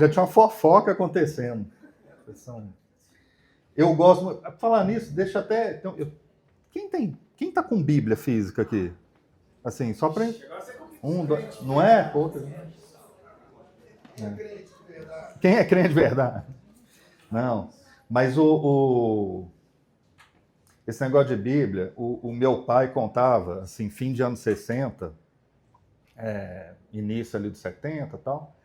Já tinha uma fofoca acontecendo. Eu gosto... Falar nisso, deixa até... Então, quem tá com Bíblia física aqui? Assim, só para... Dois, não é? Outra. É. Quem é crente de verdade? Não. Mas esse negócio de Bíblia, o meu pai contava, assim, fim de anos 60, início ali dos 70 e tal,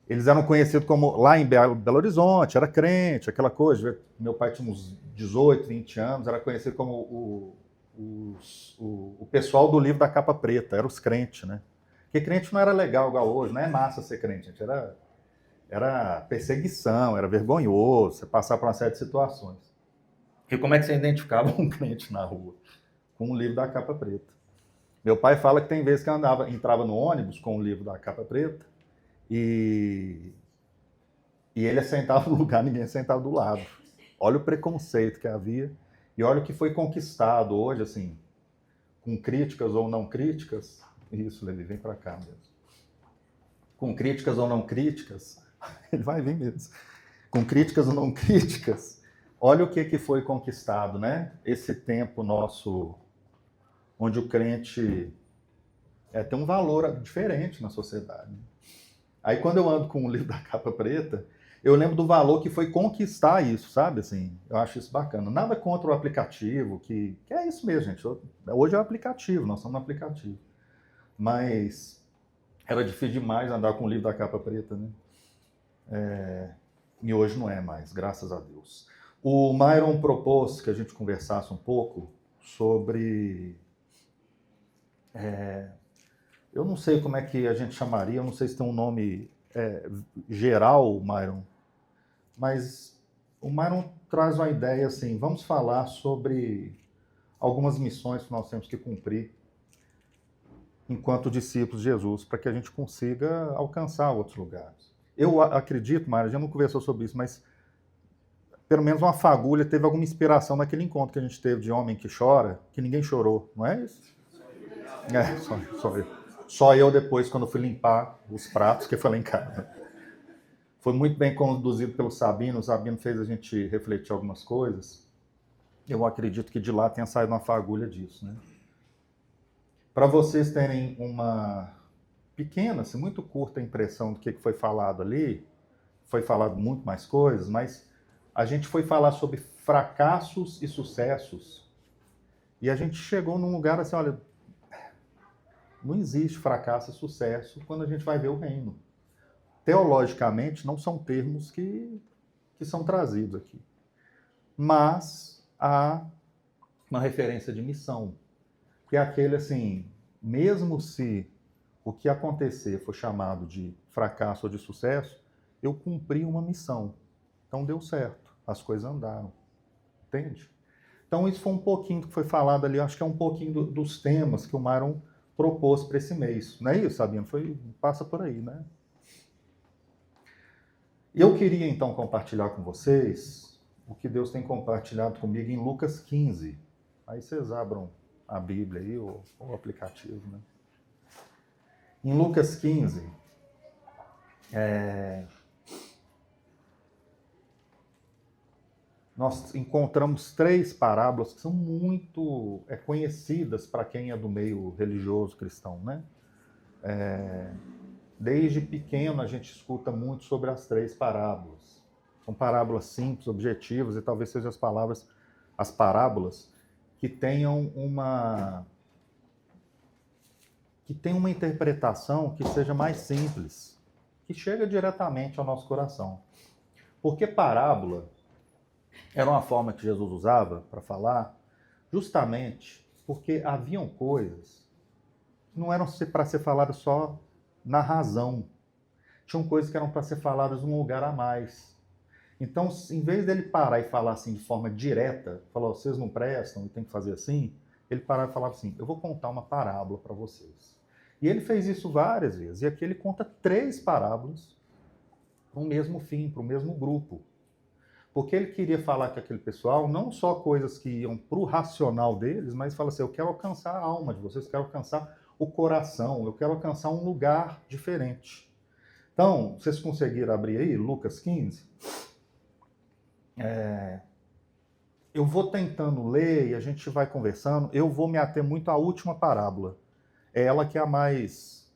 eles eram conhecidos como, lá em Belo Horizonte, era crente, aquela coisa. Meu pai tinha uns 18, 20 anos, era conhecido como o pessoal do livro da capa preta, eram os crentes, né? Porque crente não era legal igual hoje, não é massa ser crente, gente. Era perseguição, era vergonhoso, você passar por uma série de situações. E como é que você identificava um crente na rua? Com o livro da capa preta. Meu pai fala que tem vezes que eu entrava no ônibus com o livro da capa preta e ele sentava no lugar, ninguém sentava do lado. Olha o preconceito que havia e olha o que foi conquistado hoje, assim, com críticas ou não críticas. Isso, Levi, vem para cá mesmo. Com críticas ou não críticas, ele vai vir mesmo. Com críticas ou não críticas, olha o que foi conquistado, né? Esse tempo nosso, onde o crente tem um valor diferente na sociedade. Aí quando eu ando com o livro da capa preta, eu lembro do valor que foi conquistar isso, sabe? Assim, eu acho isso bacana. Nada contra o aplicativo, que é isso mesmo, gente. Hoje é o aplicativo, nós somos no aplicativo. Mas era difícil demais andar com o livro da capa preta, né? E hoje não é mais, graças a Deus. O Myron propôs que a gente conversasse um pouco sobre... eu não sei como é que a gente chamaria, eu não sei se tem um nome geral, Myron, mas o Myron traz uma ideia assim, vamos falar sobre algumas missões que nós temos que cumprir enquanto discípulos de Jesus, para que a gente consiga alcançar outros lugares. Eu acredito, Myron, a gente não conversou sobre isso, mas pelo menos uma fagulha teve alguma inspiração naquele encontro que a gente teve de homem que chora, que ninguém chorou, não é isso? Só eu. Só eu depois, quando fui limpar os pratos, que foi lá em casa. Foi muito bem conduzido pelo Sabino. O Sabino fez a gente refletir algumas coisas. Eu acredito que de lá tenha saído uma fagulha disso, né? Para vocês terem uma pequena, assim, muito curta impressão do que foi falado ali, foi falado muito mais coisas, mas a gente foi falar sobre fracassos e sucessos. E a gente chegou num lugar assim, olha, não existe fracasso e sucesso quando a gente vai ver o reino. Teologicamente, não são termos que são trazidos aqui. Mas há uma referência de missão, que é aquele assim, mesmo se o que acontecer for chamado de fracasso ou de sucesso, eu cumpri uma missão. Então deu certo, as coisas andaram. Entende? Então isso foi um pouquinho do que foi falado ali, acho que é um pouquinho dos temas que o Myron propôs para esse mês. Não é isso, Sabino? Passa por aí, né? Eu queria então compartilhar com vocês o que Deus tem compartilhado comigo em Lucas 15. Aí vocês abram a Bíblia aí, ou o aplicativo, né? Em Lucas 15, nós encontramos 3 parábolas que são muito conhecidas para quem é do meio religioso cristão, né? Desde pequeno a gente escuta muito sobre as 3 parábolas. São parábolas simples, objetivas, e talvez sejam as parábolas que tenham uma interpretação que seja mais simples, que chega diretamente ao nosso coração. Porque parábola era uma forma que Jesus usava para falar, justamente porque haviam coisas que não eram para ser faladas só na razão. Tinham coisas que eram para ser faladas num lugar a mais. Então, em vez dele parar e falar assim de forma direta, falar, vocês não prestam e tem que fazer assim, ele parava e falava assim, eu vou contar uma parábola para vocês. E ele fez isso várias vezes. E aqui ele conta 3 parábolas para o mesmo fim, para o mesmo grupo. Porque ele queria falar com aquele pessoal não só coisas que iam para o racional deles, mas fala assim, eu quero alcançar a alma de vocês, eu quero alcançar o coração, eu quero alcançar um lugar diferente. Então, vocês conseguiram abrir aí, Lucas 15? Eu vou tentando ler e a gente vai conversando. Eu vou me ater muito à última parábola. É ela que é a mais...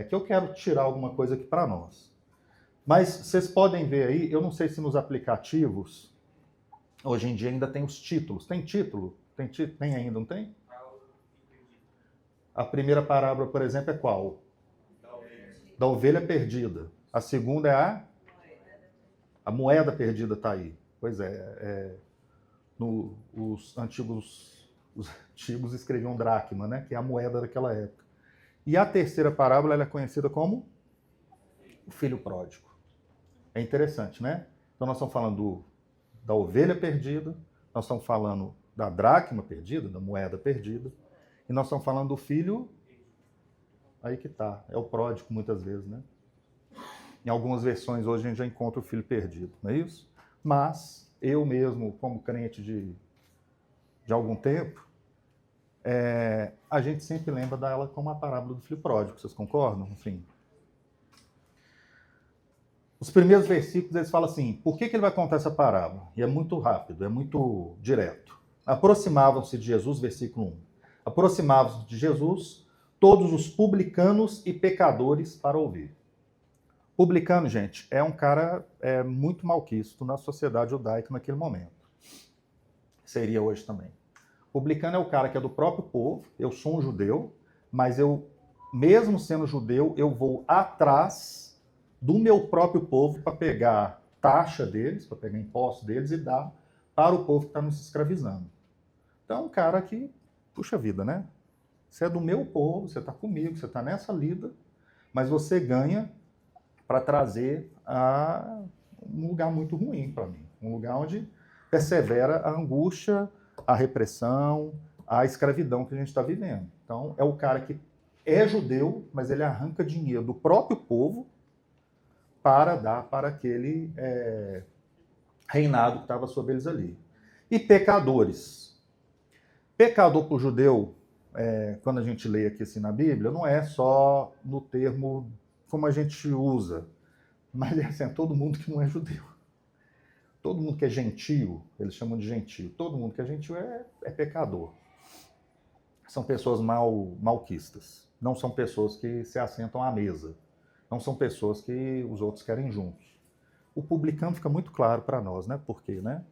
que eu quero tirar alguma coisa aqui para nós. Mas vocês podem ver aí, eu não sei se nos aplicativos, hoje em dia ainda tem os títulos. Tem título? Tem ainda, não tem? A primeira parábola, por exemplo, é qual? Da ovelha perdida. A segunda é a moeda perdida, está aí. Pois os antigos escreviam dracma, né? Que é a moeda daquela época. E a terceira parábola ela é conhecida como o filho pródigo. É interessante, né? Então nós estamos falando da ovelha perdida, nós estamos falando da dracma perdida, da moeda perdida, e nós estamos falando do filho, aí que tá, é o pródigo muitas vezes, né? Em algumas versões hoje a gente já encontra o filho perdido, não é isso? Mas eu mesmo, como crente de algum tempo, a gente sempre lembra dela como a parábola do filho pródigo, vocês concordam? Enfim. Os primeiros versículos, eles falam assim, por que ele vai contar essa parábola? E é muito rápido, é muito direto. Aproximavam-se de Jesus, versículo 1. Aproximavam-se de Jesus todos os publicanos e pecadores para ouvir. Publicano, gente, é um cara muito malquisto na sociedade judaica naquele momento. Seria hoje também. Publicano é o cara que é do próprio povo, eu sou um judeu, mas eu, mesmo sendo judeu, eu vou atrás do meu próprio povo para pegar taxa deles, para pegar impostos deles e dar para o povo que está nos escravizando. Então, é um cara que, puxa vida, né? Você é do meu povo, você está comigo, você está nessa lida, mas você ganha para trazer a um lugar muito ruim para mim. Um lugar onde persevera a angústia, a repressão, a escravidão que a gente está vivendo. Então, é o cara que é judeu, mas ele arranca dinheiro do próprio povo para dar para aquele reinado que estava sobre eles ali. E pecadores. Pecador para o judeu, quando a gente lê aqui assim na Bíblia, não é só no termo como a gente usa, mas é assim, todo mundo que não é judeu. Todo mundo que é gentio, eles chamam de gentio, todo mundo que é gentio é pecador. São pessoas malquistas, não são pessoas que se assentam à mesa, não são pessoas que os outros querem juntos. O publicano fica muito claro para nós, né? Por quê, né?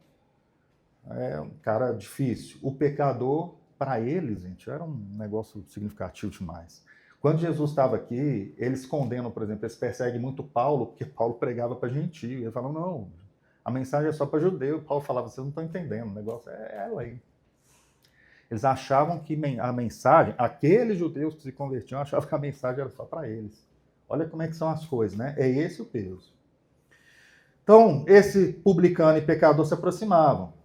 É um cara difícil. O pecador, para eles, gente, era um negócio significativo demais. Quando Jesus estava aqui, eles condenam, por exemplo, eles perseguem muito Paulo, porque Paulo pregava para gentio. Ele falava, não, a mensagem é só para judeu. Paulo falava, vocês não estão entendendo, o negócio é lei. Eles achavam que a mensagem, aqueles judeus que se convertiam, achavam que a mensagem era só para eles. Olha como é que são as coisas, né? É esse o peso. Então, esse publicano e pecador se aproximavam.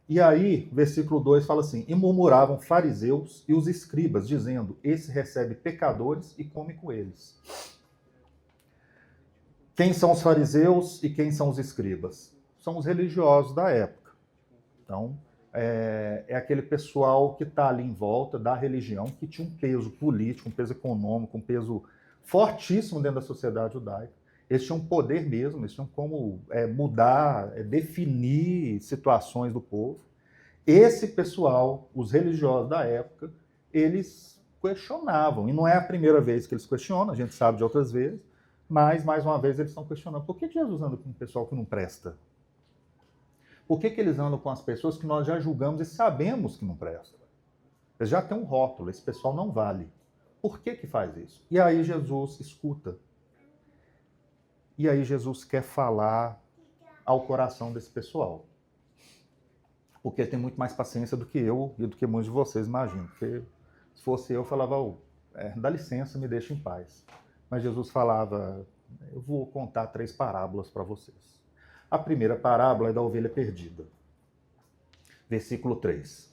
E aí, versículo 2 fala assim, e murmuravam fariseus e os escribas, dizendo, esse recebe pecadores e come com eles. Quem são os fariseus e quem são os escribas? São os religiosos da época. Então, é aquele pessoal que está ali em volta da religião, que tinha um peso político, um peso econômico, um peso fortíssimo dentro da sociedade judaica. Eles tinham poder mesmo, eles tinham como mudar, definir situações do povo. Esse pessoal, os religiosos da época, eles questionavam. E não é a primeira vez que eles questionam, a gente sabe de outras vezes, mas, mais uma vez, eles estão questionando. Por que Jesus anda com um pessoal que não presta? Por que eles andam com as pessoas que nós já julgamos e sabemos que não prestam? Eles já têm um rótulo, esse pessoal não vale. Por que faz isso? E aí Jesus escuta. E aí Jesus quer falar ao coração desse pessoal. Porque ele tem muito mais paciência do que eu e do que muitos de vocês imaginam. Porque se fosse eu falava, dá licença, me deixa em paz. Mas Jesus falava, eu vou contar 3 parábolas para vocês. A primeira parábola é da ovelha perdida. Versículo 3.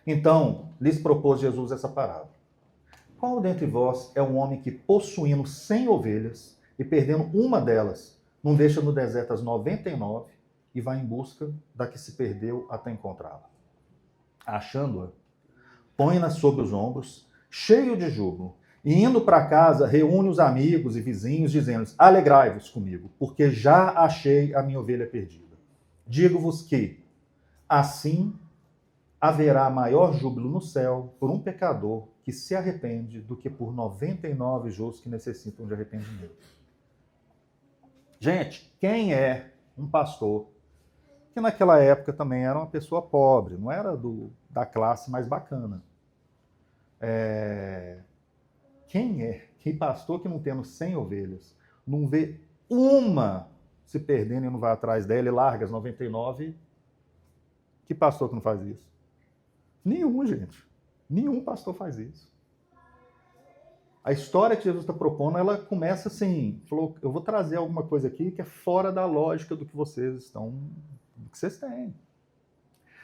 Então, lhes propôs Jesus essa parábola. Qual dentre vós é um homem que, possuindo 100 ovelhas e perdendo uma delas, não deixa no deserto as 99 e vai em busca da que se perdeu até encontrá-la? Achando-a, põe-na sobre os ombros, cheio de júbilo, E indo para casa, reúne os amigos e vizinhos, dizendo-lhes: alegrai-vos comigo, porque já achei a minha ovelha perdida. Digo-vos que, assim, haverá maior júbilo no céu por um pecador que se arrepende do que por 99 justos que necessitam de arrependimento. Gente, quem é um pastor que naquela época também era uma pessoa pobre, não era da classe mais bacana? Que pastor que não tendo 100 ovelhas, não vê uma se perdendo e não vai atrás dela e larga as 99? Que pastor que não faz isso? Nenhum, gente. Nenhum pastor faz isso. A história que Jesus está propondo, ela começa assim, falou, eu vou trazer alguma coisa aqui que é fora da lógica do que vocês têm.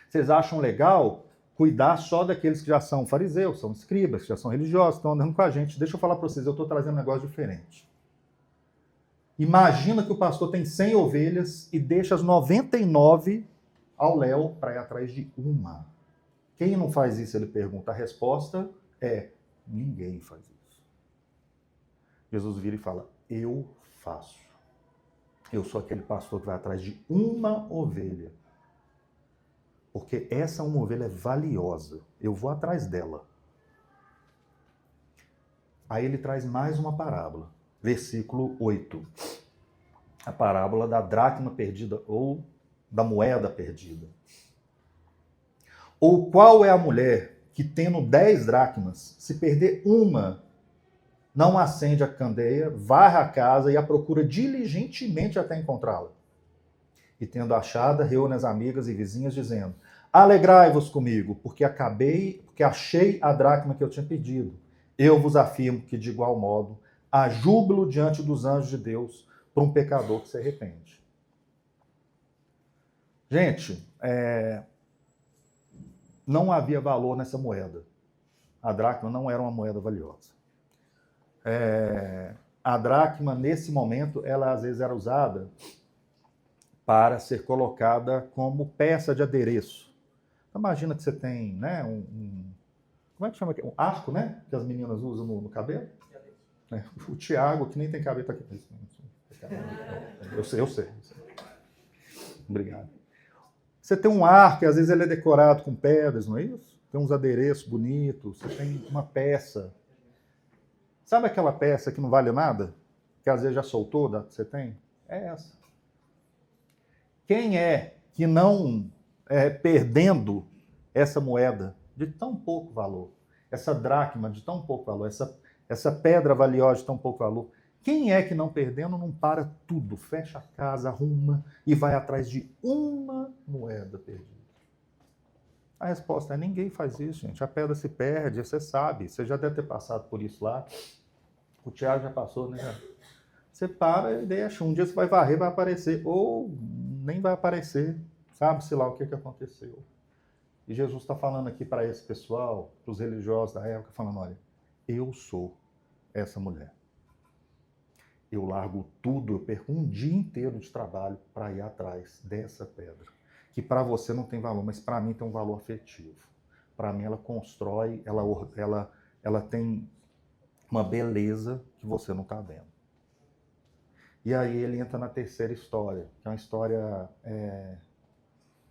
Vocês acham legal cuidar só daqueles que já são fariseus, são escribas, que já são religiosos, estão andando com a gente. Deixa eu falar para vocês, eu estou trazendo um negócio diferente. Imagina que o pastor tem 100 ovelhas e deixa as 99 ao léu para ir atrás de uma. Quem não faz isso, ele pergunta. A resposta é: ninguém faz isso. Jesus vira e fala: eu faço. Eu sou aquele pastor que vai atrás de uma ovelha. Porque essa uma ovelha é valiosa. Eu vou atrás dela. Aí ele traz mais uma parábola. Versículo 8. A parábola da dracma perdida ou da moeda perdida. Ou qual é a mulher que, tendo 10 dracmas, se perder uma, não acende a candeia, varre a casa e a procura diligentemente até encontrá-la? E tendo achada, reúne as amigas e vizinhas, dizendo: alegrai-vos comigo, porque achei a dracma que eu tinha perdido. Eu vos afirmo que, de igual modo, há júbilo diante dos anjos de Deus para um pecador que se arrepende. Gente, não havia valor nessa moeda. A dracma não era uma moeda valiosa. A dracma, nesse momento, ela às vezes era usada para ser colocada como peça de adereço. Então, imagina que você tem, né, como é que chama aqui? Um arco, né? Que as meninas usam no cabelo. O Tiago, que nem tem cabelo, está aqui. Eu sei. Obrigado. Você tem um arco, e às vezes ele é decorado com pedras, não é isso? Tem uns adereços bonitos, você tem uma peça. Sabe aquela peça que não vale nada? Que às vezes já soltou, que você tem? É essa. Quem é que não, perdendo essa moeda de tão pouco valor, essa dracma de tão pouco valor, essa pedra valiosa de tão pouco valor, quem é que não perdendo não para tudo, fecha a casa, arruma e vai atrás de uma moeda perdida? A resposta é: ninguém faz isso, gente. A pedra se perde, você sabe, você já deve ter passado por isso lá. O Tiago já passou, né? Você para e deixa. Um dia você vai varrer, vai aparecer. Ou nem vai aparecer. Sabe-se lá o que aconteceu. E Jesus está falando aqui para esse pessoal, para os religiosos da época, falando: olha, eu sou essa mulher. Eu largo tudo, eu perco um dia inteiro de trabalho para ir atrás dessa pedra. Que para você não tem valor, mas para mim tem um valor afetivo. Para mim ela constrói, ela tem uma beleza que você não está vendo. E aí ele entra na terceira história, que é uma história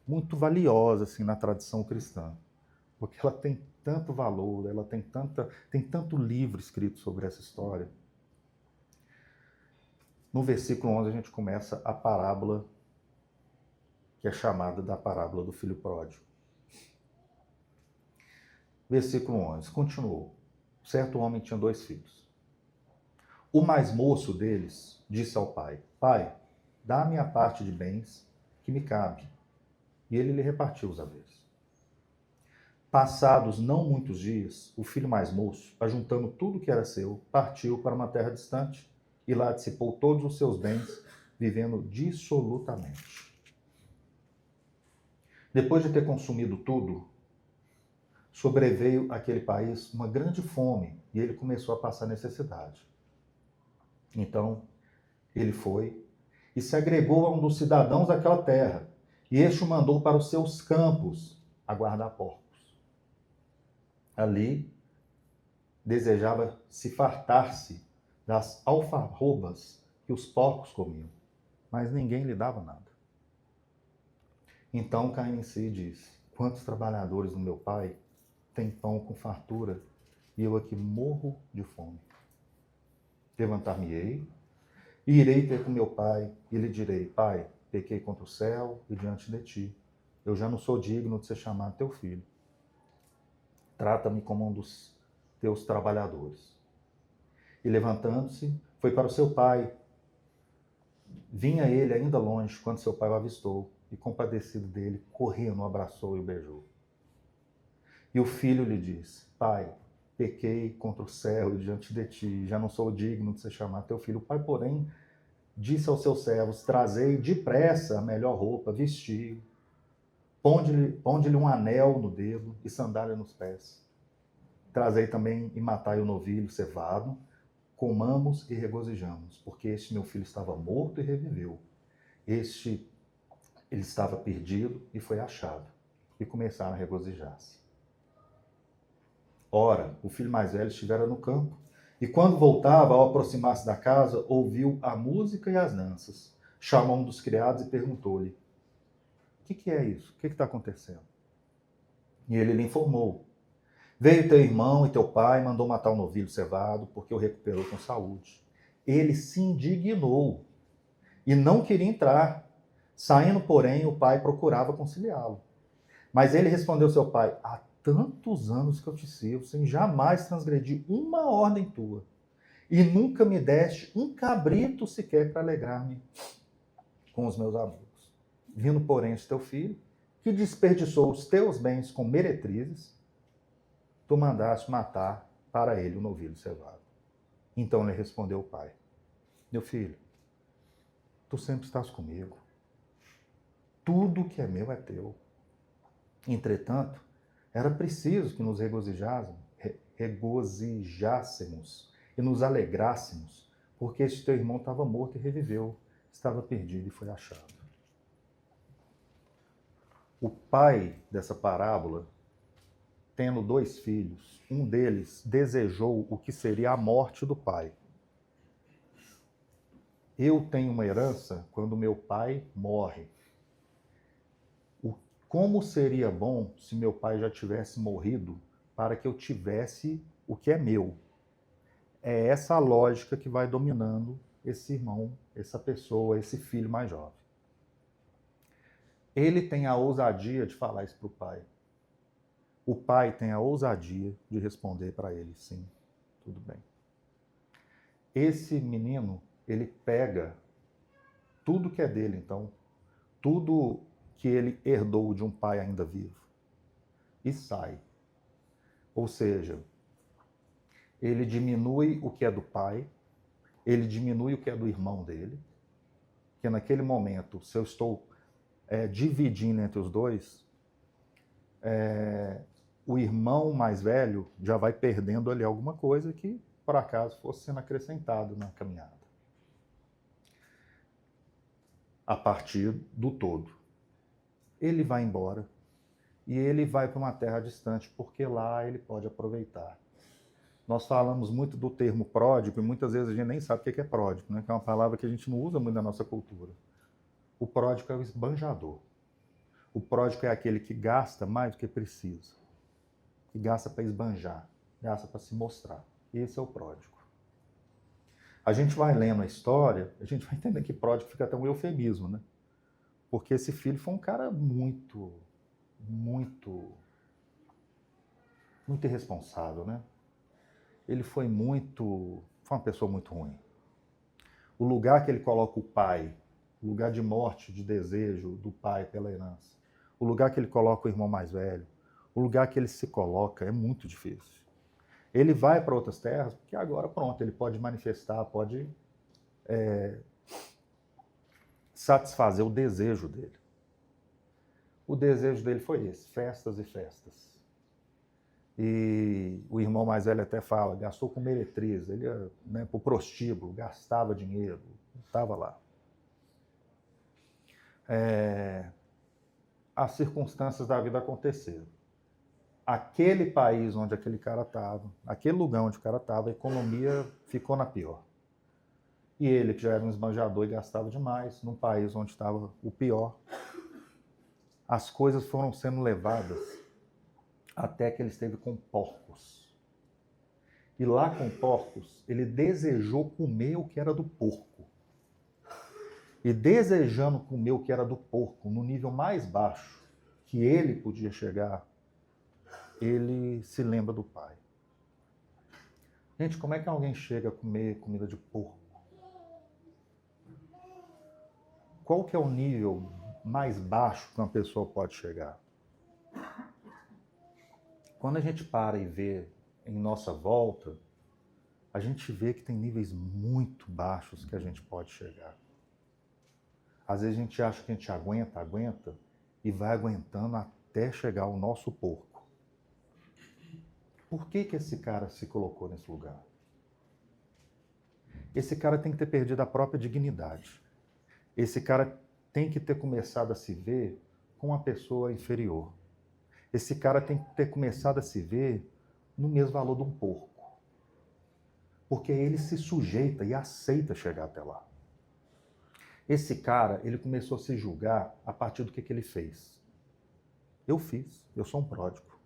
muito valiosa assim, na tradição cristã. Porque ela tem tanto valor, ela tem tanto livro escrito sobre essa história. No versículo 11 a gente começa a parábola que é chamada da parábola do filho pródigo. Versículo 11, continuou. Certo homem tinha 2 filhos. O mais moço deles disse ao pai: pai, dá-me a parte de bens que me cabe. E ele lhe repartiu os haveres. Passados não muitos dias, o filho mais moço, ajuntando tudo que era seu, partiu para uma terra distante e lá dissipou todos os seus bens, vivendo dissolutamente. Depois de ter consumido tudo, sobreveio àquele país uma grande fome e ele começou a passar necessidade. Então, ele foi e se agregou a um dos cidadãos daquela terra, e este o mandou para os seus campos a guardar porcos. Ali, desejava se fartar-se das alfarrobas que os porcos comiam, mas ninguém lhe dava nada. Então Caim em si disse: quantos trabalhadores do meu pai têm pão com fartura e eu aqui morro de fome? Levantar-me-ei e irei ter com meu pai e lhe direi: pai, pequei contra o céu e diante de ti. Eu já não sou digno de ser chamado teu filho. Trata-me como um dos teus trabalhadores. E levantando-se, foi para o seu pai. Vinha ele ainda longe quando seu pai o avistou e, compadecido dele, correndo, o abraçou e o beijou. E o filho lhe disse: pai, pequei contra o céu e diante de ti, já não sou digno de ser chamado teu filho. O pai, porém, disse aos seus servos: trazei depressa a melhor roupa, vestiu, ponde-lhe um anel no dedo e sandália nos pés. Trazei também e matai o novilho cevado, comamos e regozijamos, porque este meu filho estava morto e reviveu. Ele estava perdido e foi achado. E começaram a regozijar-se. Ora, o filho mais velho estivera no campo, e quando voltava, ao aproximar-se da casa, ouviu a música e as danças. Chamou um dos criados e perguntou-lhe: o que é isso? O que está acontecendo? E ele lhe informou: veio teu irmão e teu pai mandou matar o novilho cevado, porque o recuperou com saúde. Ele se indignou e não queria entrar. Saindo, porém, o pai procurava conciliá-lo. Mas ele respondeu ao seu pai: há tantos anos que eu te sirvo, sem jamais transgredir uma ordem tua, e nunca me deste um cabrito sequer para alegrar-me com os meus amigos. Vindo, porém, este teu filho, que desperdiçou os teus bens com meretrizes, tu mandaste matar para ele o novilho cevado. Então lhe respondeu o pai: meu filho, tu sempre estás comigo. Tudo que é meu é teu. Entretanto, era preciso que nos regozijássemos e nos alegrássemos, porque este teu irmão estava morto e reviveu, estava perdido e foi achado. O pai dessa parábola, tendo 2 filhos, um deles desejou o que seria a morte do pai. Eu tenho uma herança quando meu pai morre. Como seria bom se meu pai já tivesse morrido para que eu tivesse o que é meu? É essa a lógica que vai dominando esse irmão, essa pessoa, esse filho mais jovem. Ele tem a ousadia de falar isso para o pai. O pai tem a ousadia de responder para ele: sim, tudo bem. Esse menino, ele pega tudo que é dele, então, tudo que ele herdou de um pai ainda vivo, e sai. Ou seja, ele diminui o que é do pai, ele diminui o que é do irmão dele, que naquele momento, se eu estou dividindo entre os dois, o irmão mais velho já vai perdendo ali alguma coisa que, por acaso, fosse sendo acrescentado na caminhada. A partir do todo. Ele vai embora e ele vai para uma terra distante, porque lá ele pode aproveitar. Nós falamos muito do termo pródigo e muitas vezes a gente nem sabe o que é pródigo, né? Que é uma palavra que a gente não usa muito na nossa cultura. O pródigo é o esbanjador. O pródigo é aquele que gasta mais do que precisa. Que gasta para esbanjar, gasta para se mostrar. Esse é o pródigo. A gente vai lendo a história, a gente vai entender que pródigo fica até um eufemismo, né? Porque esse filho foi um cara muito irresponsável, né? Ele foi uma pessoa muito ruim. O lugar que ele coloca o pai, o lugar de morte, de desejo do pai pela herança, o lugar que ele coloca o irmão mais velho, o lugar que ele se coloca é muito difícil. Ele vai para outras terras porque agora, pronto, ele pode manifestar, pode satisfazer o desejo dele. O desejo dele foi esse: festas e festas. E o irmão mais velho até fala, gastou com meretriz, ele ia para o prostíbulo, gastava dinheiro, estava lá. As circunstâncias da vida aconteceram. aquele país onde aquele cara estava, aquele lugar onde o cara estava, a economia ficou na pior. E ele, que já era um esbanjador e gastava demais, num país onde estava o pior, as coisas foram sendo levadas até que ele esteve com porcos. E lá com porcos, ele desejou comer o que era do porco. E desejando comer o que era do porco, no nível mais baixo que ele podia chegar, ele se lembra do pai. Gente, como é que alguém chega a comer comida de porco? Qual que é o nível mais baixo que uma pessoa pode chegar? Quando a gente para e vê em nossa volta, a gente vê que tem níveis muito baixos que a gente pode chegar. Às vezes a gente acha que a gente aguenta, e vai aguentando até chegar ao nosso porco. Por que esse cara se colocou nesse lugar? Esse cara tem que ter perdido a própria dignidade. Esse cara tem que ter começado a se ver com uma pessoa inferior. Esse cara tem que ter começado a se ver no mesmo valor de um porco. Porque ele se sujeita e aceita chegar até lá. Esse cara, ele começou a se julgar a partir do que ele fez. Eu fiz, eu sou um pródigo.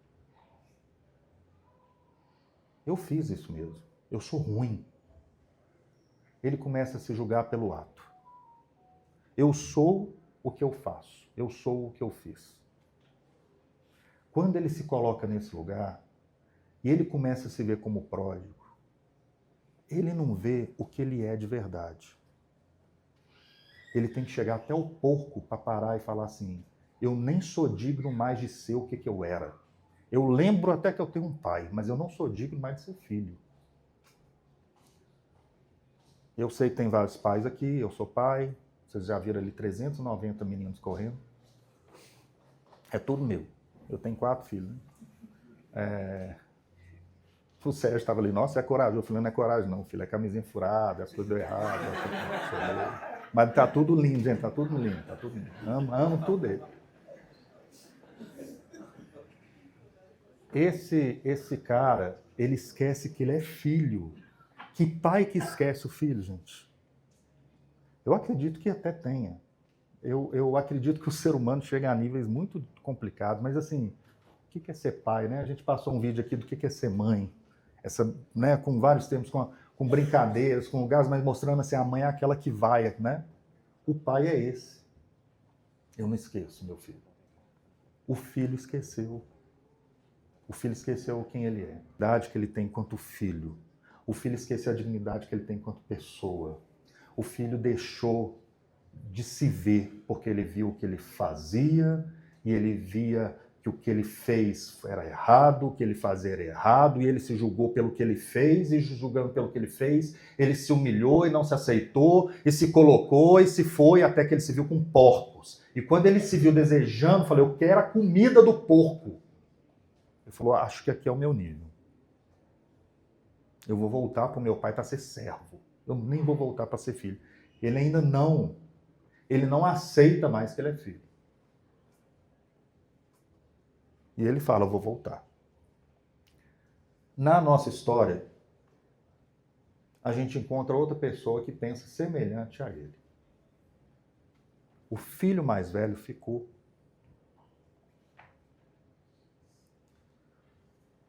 Eu fiz isso mesmo, eu sou ruim. Ele começa a se julgar pelo ato. Eu sou o que eu faço, eu sou o que eu fiz. Quando ele se coloca nesse lugar, e ele começa a se ver como pródigo, ele não vê o que ele é de verdade. Ele tem que chegar até o porco para parar e falar assim, eu nem sou digno mais de ser o que eu era. Eu lembro até que eu tenho um pai, mas eu não sou digno mais de ser filho. Eu sei que tem vários pais aqui, eu sou pai, vocês já viram ali 390 meninos correndo. É tudo meu. Eu tenho 4 filhos, né? O Sérgio estava ali, nossa, é coragem. Eu falei, não é coragem não, filho, é camisinha furada, as coisas deu errado. Mas tá tudo lindo, gente, tá tudo lindo, tá tudo lindo. Amo tudo ele. Esse cara, ele esquece que ele é filho. Que pai que esquece o filho, gente? Eu acredito que até tenha. Eu acredito que o ser humano chega a níveis muito complicados, mas assim, o que é ser pai, né? A gente passou um vídeo aqui do que é ser mãe, né, com vários termos, com brincadeiras, com lugares, mas mostrando assim, a mãe é aquela que vai, né? O pai é esse. Eu não esqueço, meu filho. O filho esqueceu. O filho esqueceu quem ele é, a dignidade que ele tem enquanto filho. O filho esqueceu a dignidade que ele tem enquanto pessoa. O filho deixou de se ver porque ele viu o que ele fazia e ele via que o que ele fez era errado, o que ele fazia era errado, e ele se julgou pelo que ele fez, e julgando pelo que ele fez, ele se humilhou e não se aceitou, e se colocou e se foi até que ele se viu com porcos. E quando ele se viu desejando, falou, eu quero a comida do porco. Ele falou, acho que aqui é o meu nível. Eu vou voltar para o meu pai para ser servo. Eu nem vou voltar para ser filho. Ele ainda não. Ele não aceita mais que ele é filho. E ele fala, eu vou voltar. Na nossa história, a gente encontra outra pessoa que pensa semelhante a ele. O filho mais velho ficou.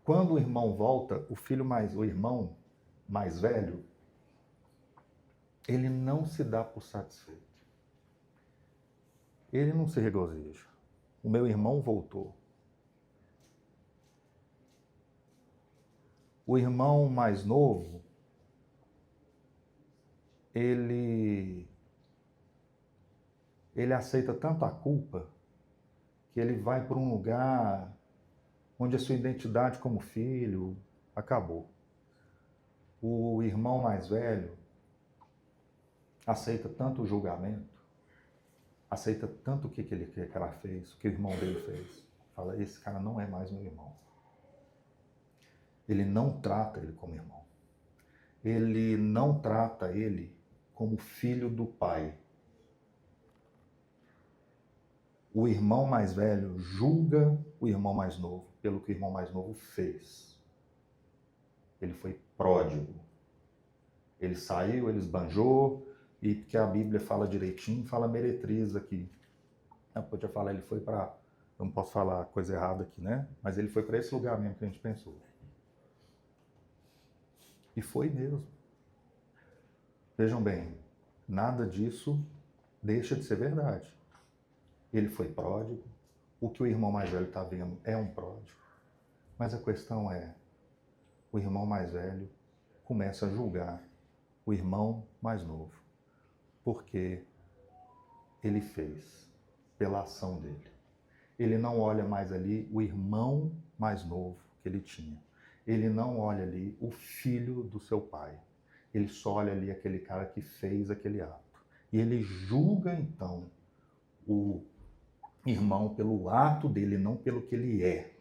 Quando o irmão volta, o irmão mais velho, ele não se dá por satisfeito. Ele não se regozija. O meu irmão voltou. O irmão mais novo, ele aceita tanto a culpa que ele vai para um lugar onde a sua identidade como filho acabou. O irmão mais velho aceita tanto o julgamento, aceita tanto o que ela fez, o que o irmão dele fez. Fala, esse cara não é mais meu irmão. Ele não trata ele como irmão. Ele não trata ele como filho do pai. O irmão mais velho julga o irmão mais novo pelo que o irmão mais novo fez. Ele foi pródigo. Ele saiu, ele esbanjou, e que a Bíblia fala direitinho, fala meretriz aqui. Eu podia falar, ele foi para... Eu não posso falar coisa errada aqui, né? Mas ele foi para esse lugar mesmo que a gente pensou. E foi mesmo. Vejam bem, nada disso deixa de ser verdade. Ele foi pródigo. O que o irmão mais velho está vendo é um pródigo. Mas a questão é, o irmão mais velho começa a julgar o irmão mais novo. Porque ele fez pela ação dele. Ele não olha mais ali o irmão mais novo que ele tinha. Ele não olha ali o filho do seu pai. Ele só olha ali aquele cara que fez aquele ato. E ele julga, então, o irmão pelo ato dele, não pelo que ele é.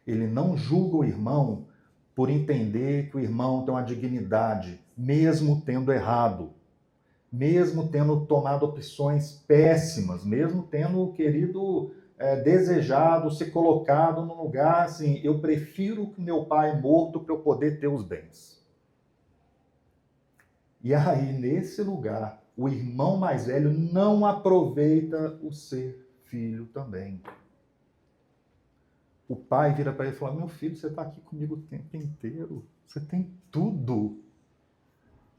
Ele não julga o irmão por entender que o irmão tem uma dignidade, mesmo tendo errado, mesmo tendo tomado opções péssimas, mesmo tendo querido, desejado, se colocado no lugar assim, eu prefiro que meu pai morto para eu poder ter os bens. E aí, nesse lugar, o irmão mais velho não aproveita o ser filho também. O pai vira para ele e fala, meu filho, você está aqui comigo o tempo inteiro, você tem tudo,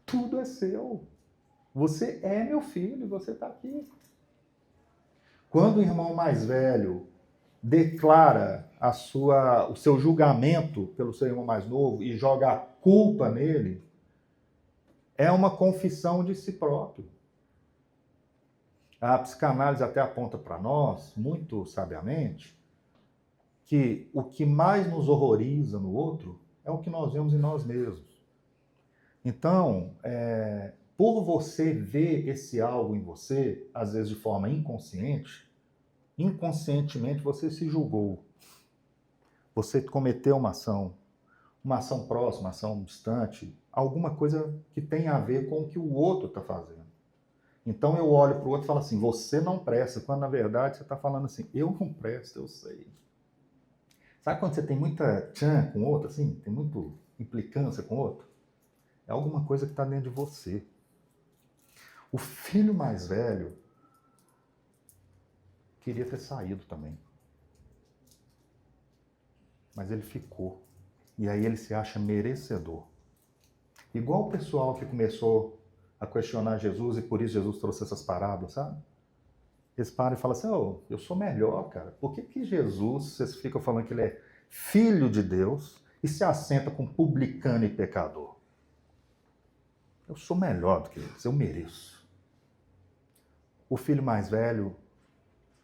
tudo é seu. Você é meu filho, você está aqui. Quando o irmão mais velho declara o seu julgamento pelo seu irmão mais novo e joga a culpa nele, é uma confissão de si próprio. A psicanálise até aponta para nós, muito sabiamente, que o que mais nos horroriza no outro é o que nós vemos em nós mesmos. Então, por você ver esse algo em você, às vezes de forma inconsciente, inconscientemente você se julgou. Você cometeu uma ação próxima, uma ação distante, alguma coisa que tem a ver com o que o outro está fazendo. Então eu olho para o outro e falo assim, você não presta, quando na verdade você está falando assim, eu não presto, eu sei. Sabe quando você tem muita tchan com o outro, assim, tem muita implicância com o outro? É alguma coisa que está dentro de você. O filho mais velho queria ter saído também. Mas ele ficou. E aí ele se acha merecedor. Igual o pessoal que começou a questionar Jesus e por isso Jesus trouxe essas parábolas, sabe? Eles param e falam assim, eu sou melhor, cara. Por que Jesus, vocês ficam falando que ele é filho de Deus e se assenta com publicano e pecador? Eu sou melhor do que eles, eu mereço. O filho mais velho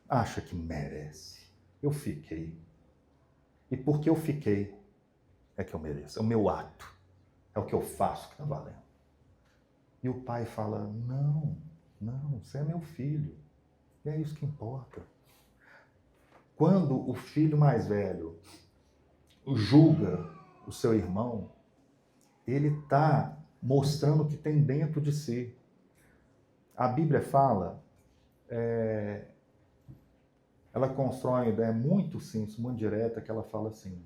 acha que merece. Eu fiquei. E porque eu fiquei, é que eu mereço. É o meu ato. É o que eu faço que está valendo. E o pai fala, não, você é meu filho. E é isso que importa. Quando o filho mais velho julga o seu irmão, ele está mostrando o que tem dentro de si. A Bíblia fala, ela constrói uma ideia muito simples, muito direta, que ela fala assim,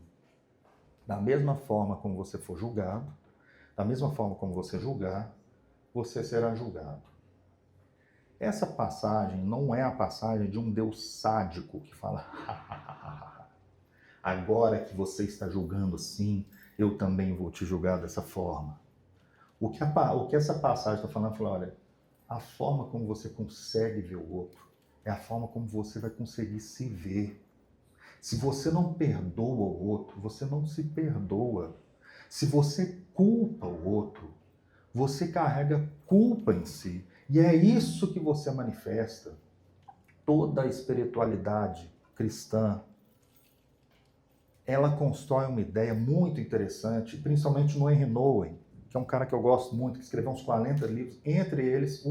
da mesma forma como você for julgado, da mesma forma como você julgar, você será julgado. Essa passagem não é a passagem de um Deus sádico que fala agora que você está julgando assim, eu também vou te julgar dessa forma. O que essa passagem está falando, olha, a forma como você consegue ver o outro é a forma como você vai conseguir se ver. Se você não perdoa o outro, você não se perdoa. Se você culpa o outro, você carrega culpa em si. E é isso que você manifesta. Toda a espiritualidade cristã, ela constrói uma ideia muito interessante, principalmente no Henry Nouwen, que é um cara que eu gosto muito, que escreveu uns 40 livros, entre eles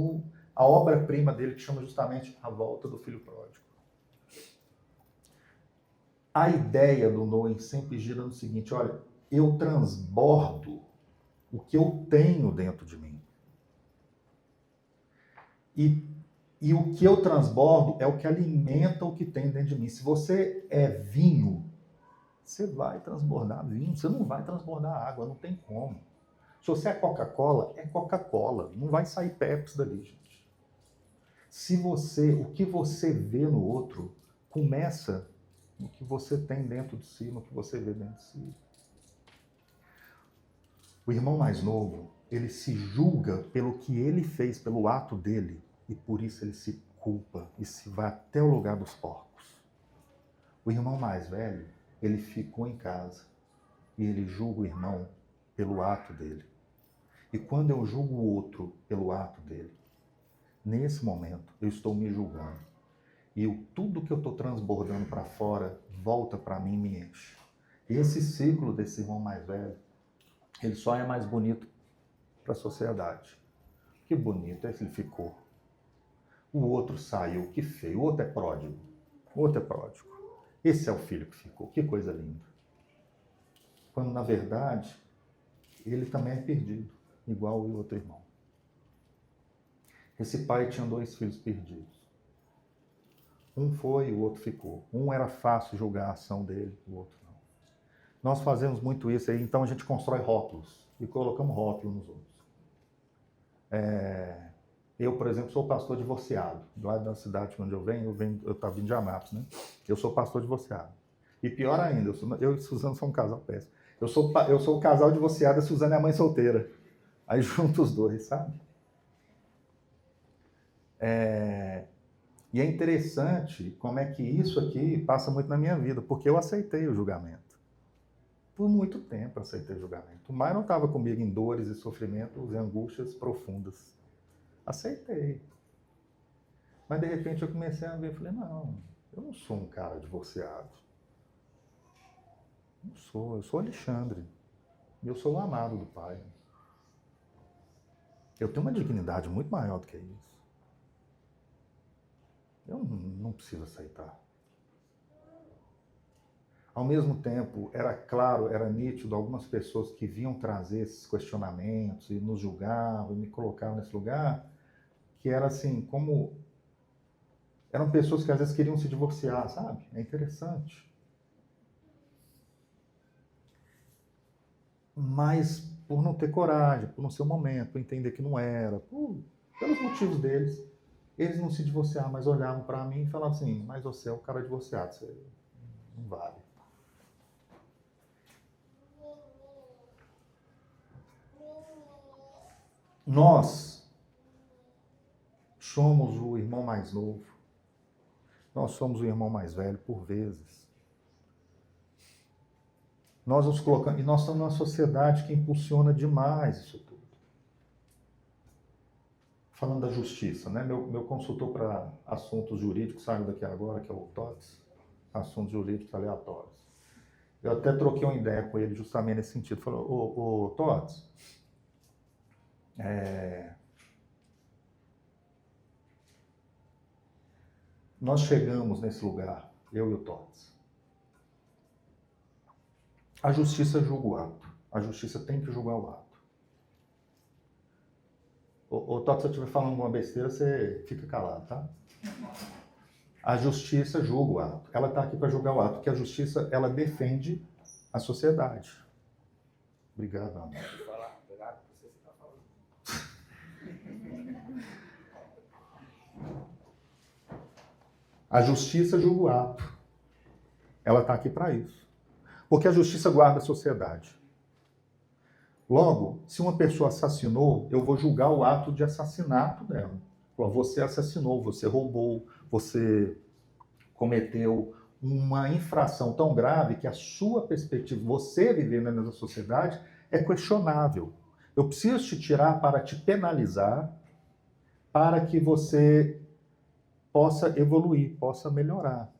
a obra-prima dele, que chama justamente A Volta do Filho Pródigo. A ideia do Nouwen sempre gira no seguinte, olha, eu transbordo o que eu tenho dentro de mim. E o que eu transbordo é o que alimenta o que tem dentro de mim. Se você é vinho, você vai transbordar vinho, você não vai transbordar água, não tem como. Se você é Coca-Cola, é Coca-Cola, não vai sair Pepsi dali, gente. Se você, o que você vê no outro, começa no que você tem dentro de si, no que você vê dentro de si. O irmão mais novo, ele se julga pelo que ele fez, pelo ato dele, e por isso ele se culpa e se vai até o lugar dos porcos. O irmão mais velho, ele ficou em casa e ele julga o irmão pelo ato dele. E quando eu julgo o outro pelo ato dele, nesse momento eu estou me julgando. E tudo que eu estou transbordando para fora volta para mim e me enche. E esse ciclo desse irmão mais velho, ele só é mais bonito para a sociedade. Que bonito, esse ele ficou. O outro saiu, que feio. O outro é pródigo. O outro é pródigo. Esse é o filho que ficou. Que coisa linda. Quando, na verdade, ele também é perdido, igual o outro irmão. Esse pai tinha 2 filhos perdidos. Um foi e o outro ficou. Um era fácil julgar a ação dele, o outro não. Nós fazemos muito isso aí, então a gente constrói rótulos e colocamos rótulos nos outros. Eu, por exemplo, sou pastor divorciado. Lá da cidade onde eu estava vindo de Anápolis, né? Eu sou pastor divorciado. E pior ainda, eu e Suzana somos um casal péssimo. Eu sou o casal divorciado, a Suzana é a mãe solteira. Aí junto os dois, sabe? E é interessante como é que isso aqui passa muito na minha vida, porque eu aceitei o julgamento. Por muito tempo eu aceitei o julgamento. O Myron estava comigo em dores e sofrimentos e angústias profundas. Aceitei. Mas de repente eu comecei a ver, falei, não, eu não sou um cara divorciado. Não sou, eu sou Alexandre. E eu sou o amado do Pai. Eu tenho uma dignidade muito maior do que isso. Eu não preciso aceitar. Ao mesmo tempo, era claro, era nítido, algumas pessoas que vinham trazer esses questionamentos e nos julgavam e me colocavam nesse lugar, que era assim, como... Eram pessoas que às vezes queriam se divorciar, sabe? É interessante. Mas por não ter coragem, por não ser o momento, por entender que não era, pelos motivos deles, eles não se divorciavam, mas olhavam para mim e falavam assim, mas você é o cara divorciado, você não vale. Nós somos o irmão mais novo. Nós somos o irmão mais velho, por vezes. Nós nos colocamos, e nós estamos numa sociedade que impulsiona demais isso tudo. Falando da justiça, né? Meu consultor para assuntos jurídicos saiu daqui agora, que é o TOTS, assuntos jurídicos aleatórios. Eu até troquei uma ideia com ele justamente nesse sentido. Falou, ô TOTS, nós chegamos nesse lugar, eu e o TOTS. A justiça julga o ato. A justiça tem que julgar o ato. Ô TOTS, se eu estiver falando alguma besteira, você fica calado, tá? A justiça julga o ato. Ela está aqui para julgar o ato, porque a justiça, ela defende a sociedade. Obrigado, Ana. Obrigado por você estar falando. A justiça julga o ato. Ela está aqui para isso. Porque a justiça guarda a sociedade. Logo, se uma pessoa assassinou, eu vou julgar o ato de assassinato dela. Você assassinou, você roubou, você cometeu uma infração tão grave que a sua perspectiva, você vivendo nessa sociedade, é questionável. Eu preciso te tirar para te penalizar, para que você possa evoluir, possa melhorar.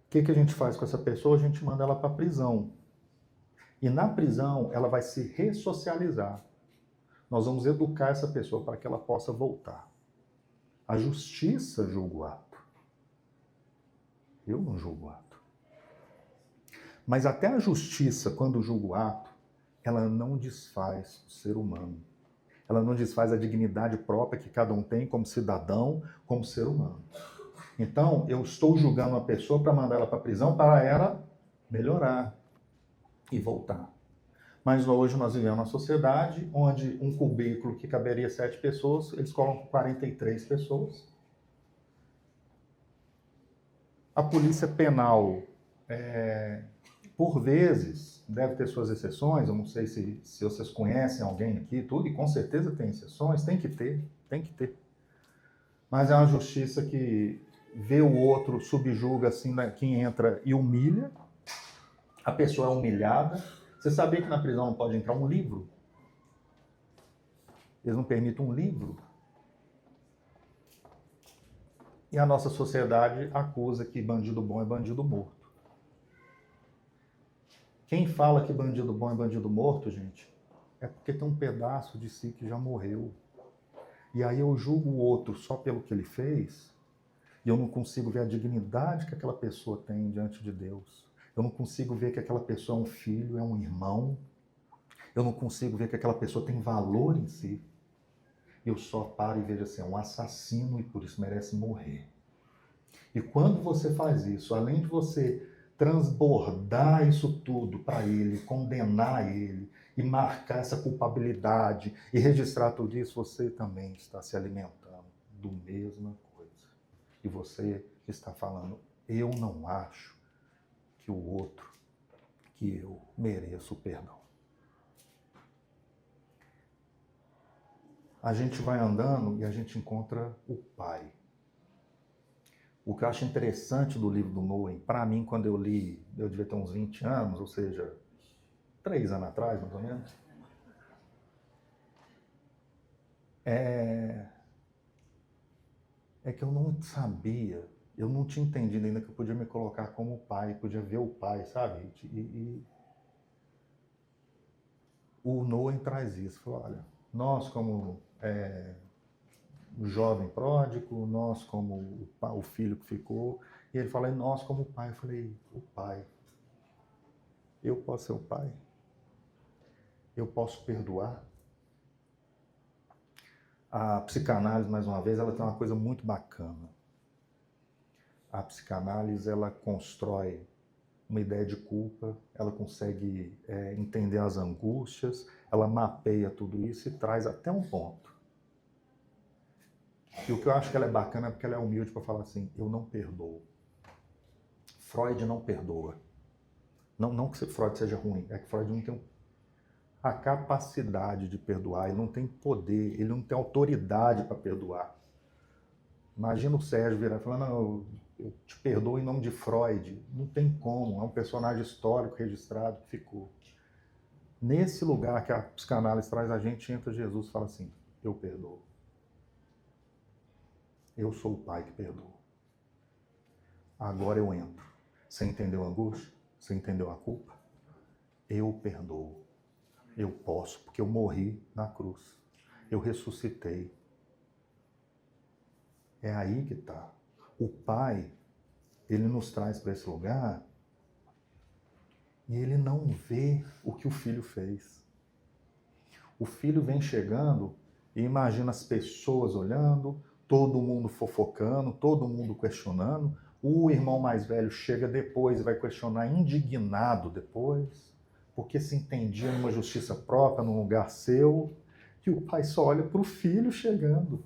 O que a gente faz com essa pessoa? A gente manda ela para a prisão. E na prisão, ela vai se ressocializar. Nós vamos educar essa pessoa para que ela possa voltar. A justiça julga o ato. Eu não julgo o ato. Mas até a justiça, quando julga o ato, ela não desfaz o ser humano. Ela não desfaz a dignidade própria que cada um tem como cidadão, como ser humano. Então, eu estou julgando uma pessoa para mandar ela para a prisão para ela melhorar e voltar. Mas hoje nós vivemos uma sociedade onde um cubículo que caberia 7 pessoas, eles colocam 43 pessoas. A polícia penal, por vezes, deve ter suas exceções, eu não sei se vocês conhecem alguém aqui, tudo, e com certeza tem exceções, tem que ter. Mas é uma justiça que vê o outro, subjuga, assim, quem entra e humilha, a pessoa é humilhada. Você sabia que na prisão não pode entrar um livro? Eles não permitem um livro. E a nossa sociedade acusa que bandido bom é bandido morto. Quem fala que bandido bom é bandido morto, gente, é porque tem um pedaço de si que já morreu. E aí eu julgo o outro só pelo que ele fez, e eu não consigo ver a dignidade que aquela pessoa tem diante de Deus. Eu não consigo ver que aquela pessoa é um filho, é um irmão. Eu não consigo ver que aquela pessoa tem valor em si. Eu só paro e vejo assim, é um assassino e por isso merece morrer. E quando você faz isso, além de você transbordar isso tudo para ele, condenar ele e marcar essa culpabilidade e registrar tudo isso, você também está se alimentando do mesma coisa. E você está falando, eu não acho que o outro, que eu mereço o perdão. A gente vai andando e a gente encontra o Pai. O que eu acho interessante do livro do Noé, para mim, quando eu li, eu devia ter uns 20 anos, ou seja, 3 anos atrás, mais ou menos, é que eu não sabia, eu não tinha entendido ainda que eu podia me colocar como pai, podia ver o pai, sabe? E o Noé traz isso, falou, olha, nós como o jovem pródigo, nós como o filho que ficou, e ele fala, e nós como pai. Eu falei, o pai, eu posso ser o pai? Eu posso perdoar? A psicanálise, mais uma vez, ela tem uma coisa muito bacana. A psicanálise, ela constrói uma ideia de culpa, ela consegue entender as angústias, ela mapeia tudo isso e traz até um ponto. E o que eu acho que ela é bacana é porque ela é humilde para falar assim, eu não perdoo. Freud não perdoa. Não que Freud seja ruim, é que Freud não tem a capacidade de perdoar, ele não tem poder, ele não tem autoridade para perdoar. Imagina o Sérgio virar e falar, não, eu te perdoo em nome de Freud. Não tem como, é um personagem histórico registrado que ficou. Nesse lugar que a psicanálise traz a gente, entra Jesus e fala assim, eu perdoo. Eu sou o pai que perdoa. Agora eu entro. Você entendeu a angústia? Você entendeu a culpa? Eu perdoo. Eu posso, porque eu morri na cruz. Eu ressuscitei. É aí que está. O pai, ele nos traz para esse lugar e ele não vê o que o filho fez. O filho vem chegando e imagina as pessoas olhando, todo mundo fofocando, todo mundo questionando. O irmão mais velho chega depois e vai questionar indignado depois, porque se entendia numa justiça própria, num lugar seu, e o pai só olha para o filho chegando.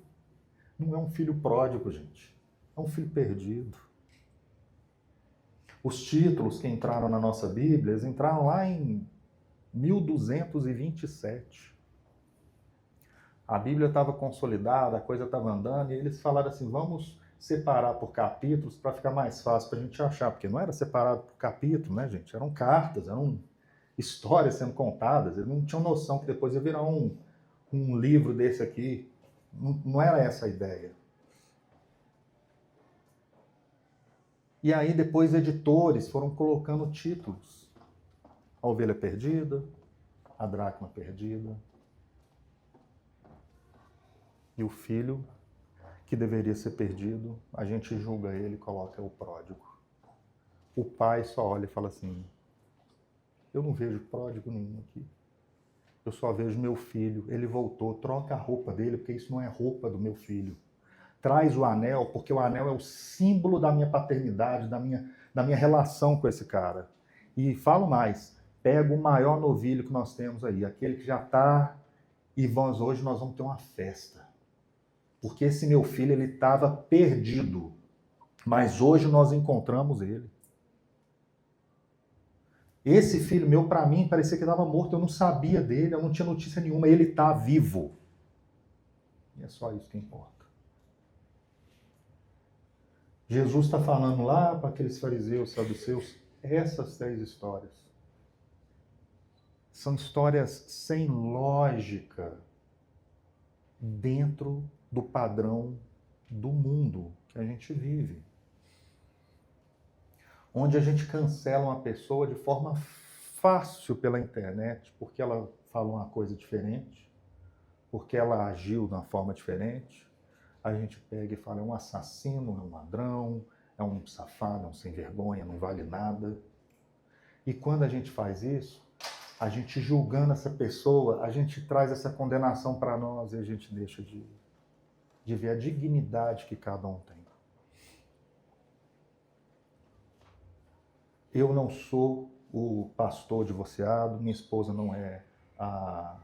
Não é um filho pródigo, gente. É um filho perdido. Os títulos que entraram na nossa Bíblia, eles entraram lá em 1227. A Bíblia estava consolidada, a coisa estava andando, e eles falaram assim, vamos separar por capítulos para ficar mais fácil para a gente achar, porque não era separado por capítulo, né, gente? Eram cartas, eram histórias sendo contadas, eles não tinham noção que depois ia virar um livro desse aqui. Não era essa a ideia. E aí depois editores foram colocando títulos. A ovelha perdida, a dracma perdida. E o filho que deveria ser perdido, a gente julga ele e coloca o pródigo. O pai só olha e fala assim, eu não vejo pródigo nenhum aqui. eu só vejo meu filho, ele voltou, troca a roupa dele, porque isso não é roupa do meu filho. Traz o anel, porque o anel é o símbolo da minha paternidade, da minha relação com esse cara. E falo mais, pega o maior novilho que nós temos aí, aquele que já está, e hoje nós vamos ter uma festa. Porque esse meu filho, ele estava perdido, mas hoje nós encontramos ele. Esse filho meu, para mim, parecia que estava morto, eu não sabia dele, eu não tinha notícia nenhuma, ele está vivo. E é só isso que importa. Jesus está falando lá para aqueles fariseus, saduceus, essas 3 histórias. São histórias sem lógica dentro do padrão do mundo que a gente vive. Onde a gente cancela uma pessoa de forma fácil pela internet, porque ela falou uma coisa diferente, porque ela agiu de uma forma diferente. A gente pega e fala, é um assassino, é um ladrão, é um safado, é um sem vergonha, não vale nada. E quando a gente faz isso, a gente julgando essa pessoa, a gente traz essa condenação para nós e a gente deixa de ver a dignidade que cada um tem. Eu não sou o pastor divorciado, minha esposa não é a...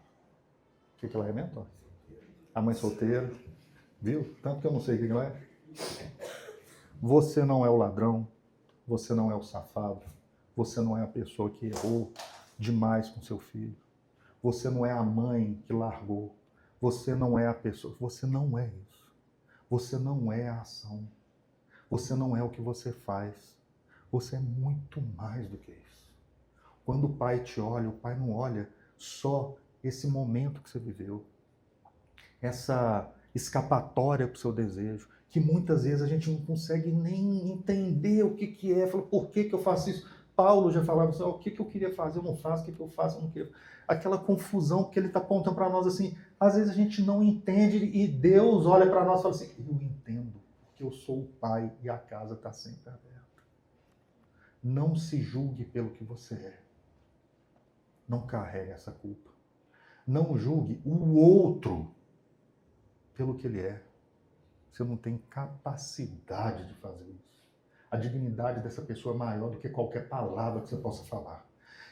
O que ela é mesmo? A mãe solteira. Viu? Tanto que eu não sei o que ela é. Você não é o ladrão, você não é o safado, você não é a pessoa que errou demais com seu filho, você não é a mãe que largou, você não é a pessoa, você não é isso. Você não é a ação, você não é o que você faz, você é muito mais do que isso. Quando o pai te olha, o pai não olha só esse momento que você viveu, essa escapatória para o seu desejo, que muitas vezes a gente não consegue nem entender o que é. Fala, por que eu faço isso? Paulo já falava assim, o que eu queria fazer, eu não faço, o que eu faço, eu não queria. Aquela confusão que ele está apontando para nós assim, às vezes a gente não entende e Deus olha para nós e fala assim, eu entendo, porque eu sou o pai e a casa está sempre aberta. Não se julgue pelo que você é. Não carregue essa culpa. Não julgue o outro pelo que ele é. Você não tem capacidade de fazer isso. A dignidade dessa pessoa é maior do que qualquer palavra que você possa falar.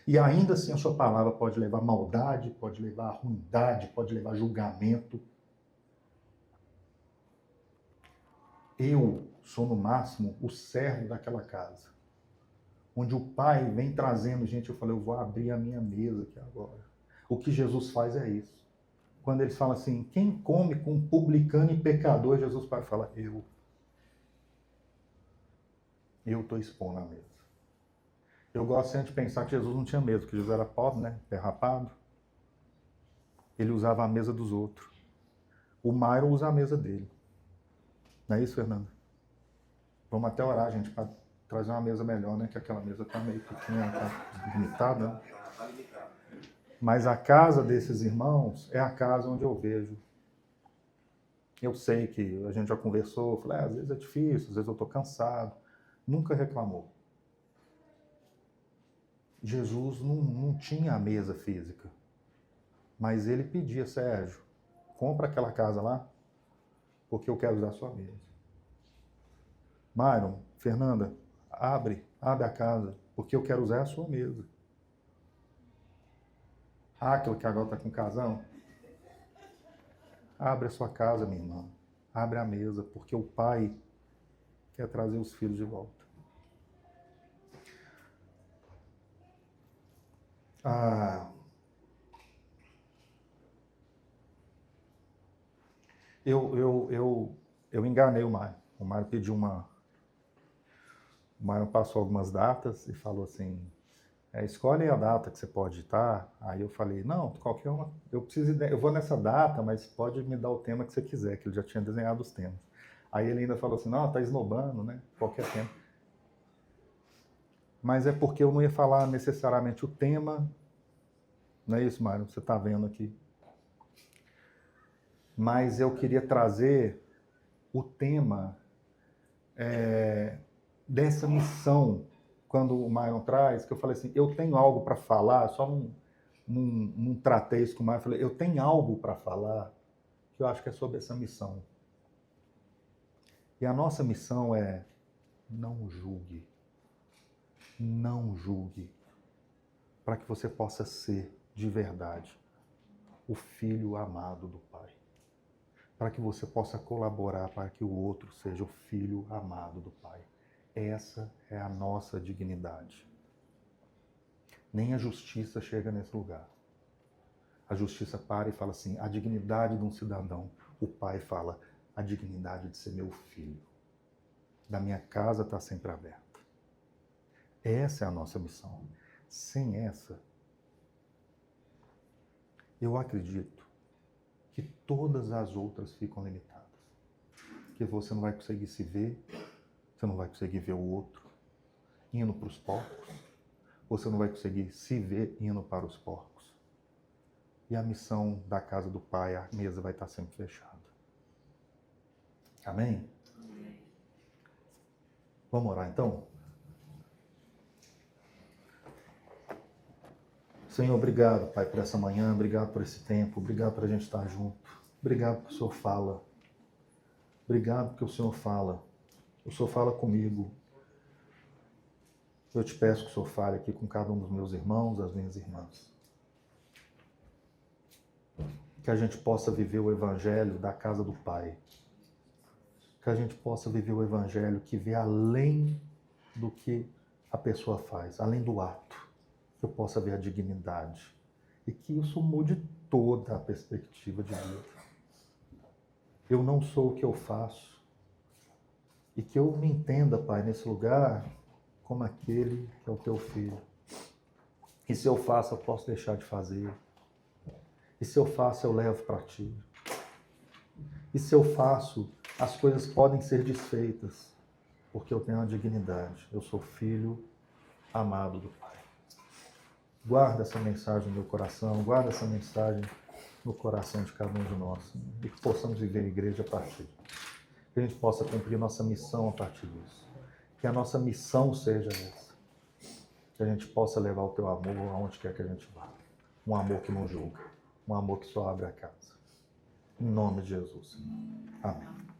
E ainda assim a sua palavra pode levar maldade, pode levar ruindade, pode levar julgamento. Eu sou, no máximo, o servo daquela casa. Onde o pai vem trazendo gente, eu falei, eu vou abrir a minha mesa aqui agora. O que Jesus faz é isso. Quando eles falam assim, quem come com publicano e pecador, Jesus Pai fala, eu. Eu estou expondo a mesa. Eu gosto sempre de pensar que Jesus não tinha mesa, porque Jesus era pobre, né? Pé rapado. Ele usava a mesa dos outros. O Myron usa a mesa dele. Não é isso, Fernando? Vamos até orar, gente, para trazer uma mesa melhor, né? Que aquela mesa está meio pequena, está limitada, né? Mas a casa desses irmãos é a casa onde eu vejo. Eu sei que a gente já conversou, eu falei, às vezes é difícil, às vezes eu estou cansado. Nunca reclamou. Jesus não tinha a mesa física, mas ele pedia, Sérgio, compra aquela casa lá, porque eu quero usar a sua mesa. Myron, Fernanda, abre a casa, porque eu quero usar a sua mesa. Aquilo que agora está com casão, abre a sua casa, minha irmã. Abre a mesa, porque o pai quer trazer os filhos de volta. Eu enganei o Mário. O Mário pediu uma... O Mário passou algumas datas e falou assim, escolhe a data que você pode estar. Aí eu falei, não, qualquer uma. Eu vou nessa data, mas pode me dar o tema que você quiser, que ele já tinha desenhado os temas. Aí ele ainda falou assim, não, tá esnobando, né? Qualquer tema. Mas é porque eu não ia falar necessariamente o tema. Não é isso, Mário? Você está vendo aqui. Mas eu queria trazer o tema dessa missão, quando o Myron traz, que eu falei assim, eu tenho algo para falar, só não tratei isso com mais, eu falei, eu tenho algo para falar que eu acho que é sobre essa missão. E a nossa missão é não julgue. Não julgue. Para que você possa ser, de verdade, o filho amado do Pai. Para que você possa colaborar para que o outro seja o filho amado do Pai. Essa é a nossa dignidade. Nem a justiça chega nesse lugar. A justiça para e fala assim, a dignidade de um cidadão. O Pai fala, a dignidade de ser meu filho. Da minha casa está sempre aberta. Essa é a nossa missão. Sem essa, eu acredito que todas as outras ficam limitadas. Que você não vai conseguir se ver, você não vai conseguir ver o outro indo para os porcos, você não vai conseguir se ver indo para os porcos. E a missão da casa do Pai, a mesa vai estar sempre fechada. Amém? Vamos orar então? Senhor, obrigado, Pai, por essa manhã, obrigado por esse tempo, obrigado por a gente estar junto. Obrigado porque o Senhor fala. Obrigado porque o Senhor fala. O Senhor fala comigo. Eu te peço que o Senhor fale aqui com cada um dos meus irmãos, das minhas irmãs. Que a gente possa viver o Evangelho da casa do Pai. Que a gente possa viver o Evangelho que vê além do que a pessoa faz, além do ato. Que eu possa ver a dignidade. E que isso mude toda a perspectiva de vida. Eu não sou o que eu faço. E que eu me entenda, Pai, nesse lugar como aquele que é o teu filho. E se eu faço, eu posso deixar de fazer. E se eu faço, eu levo para ti. E se eu faço, as coisas podem ser desfeitas, porque eu tenho a dignidade. Eu sou filho amado do Pai. Guarda essa mensagem no meu coração, guarda essa mensagem no coração de cada um de nós. E que possamos viver a igreja a partir. Que a gente possa cumprir nossa missão a partir disso. Que a nossa missão seja essa. Que a gente possa levar o teu amor aonde quer que a gente vá. Um amor que não julga. Um amor que só abre a casa. Em nome de Jesus. Amém.